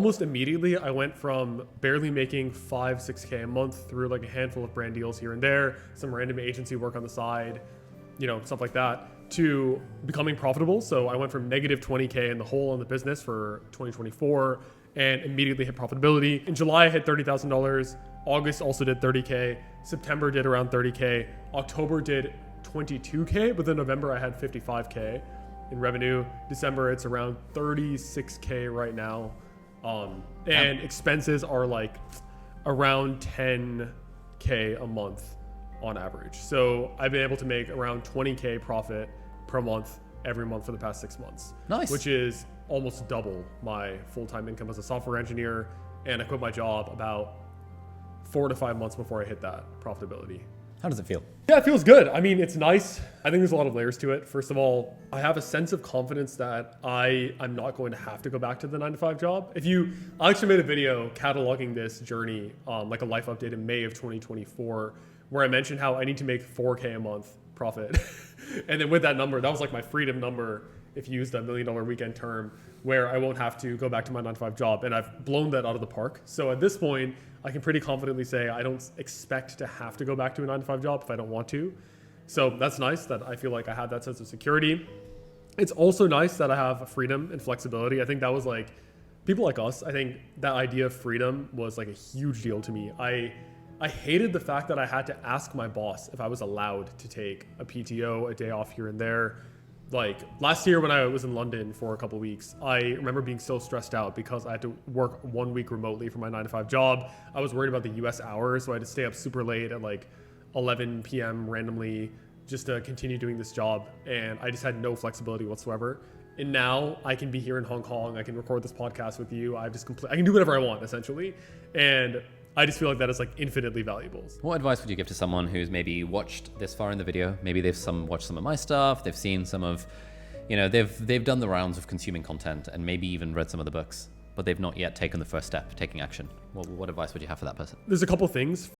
Almost immediately, I went from barely making 6K a month through like a handful of brand deals here and there, some random agency work on the side, stuff like that, to becoming profitable. So I went from negative 20K in the hole in the business for 2024 and immediately hit profitability. In July, I hit $30,000. August also did 30K. September did around 30K. October did 22K, but then November I had 55K in revenue. December, it's around 36K right now. And expenses are like around 10K a month on average. So I've been able to make around 20K profit per month every month for the past 6 months. Nice. Which is almost double my full-time income as a software engineer. And I quit my job about 4 to 5 months before I hit that profitability. How does it feel? Yeah, it feels good. I mean, it's nice. I think there's a lot of layers to it. First of all, I have a sense of confidence that I'm not going to have to go back to the 9-to-5 job. I actually made a video cataloging this journey, like a life update in May of 2024, where I mentioned how I need to make 4K a month profit. And then with that number, that was like my freedom number, if you use that $1 million weekend term, where I won't have to go back to my 9-to-5 job. And I've blown that out of the park. So at this point, I can pretty confidently say I don't expect to have to go back to a 9-to-5 job if I don't want to. So that's nice that I feel like I have that sense of security. It's also nice that I have freedom and flexibility. I think that was like, people like us, I think that idea of freedom was like a huge deal to me. I hated the fact that I had to ask my boss if I was allowed to take a PTO, a day off here and there. Like last year when I was in London for a couple of weeks, I remember being so stressed out because I had to work 1 week remotely for my 9-to-5 job. I was worried about the US hours, so I had to stay up super late at like 11 p.m. randomly just to continue doing this job. And I just had no flexibility whatsoever. And now I can be here in Hong Kong. I can record this podcast with you. I can do whatever I want essentially. And I just feel like that is like infinitely valuable. What advice would you give to someone who's maybe watched this far in the video? Maybe they've watched some of my stuff. They've seen some of, they've done the rounds of consuming content and maybe even read some of the books, but they've not yet taken the first step, taking action. What advice would you have for that person? There's a couple things.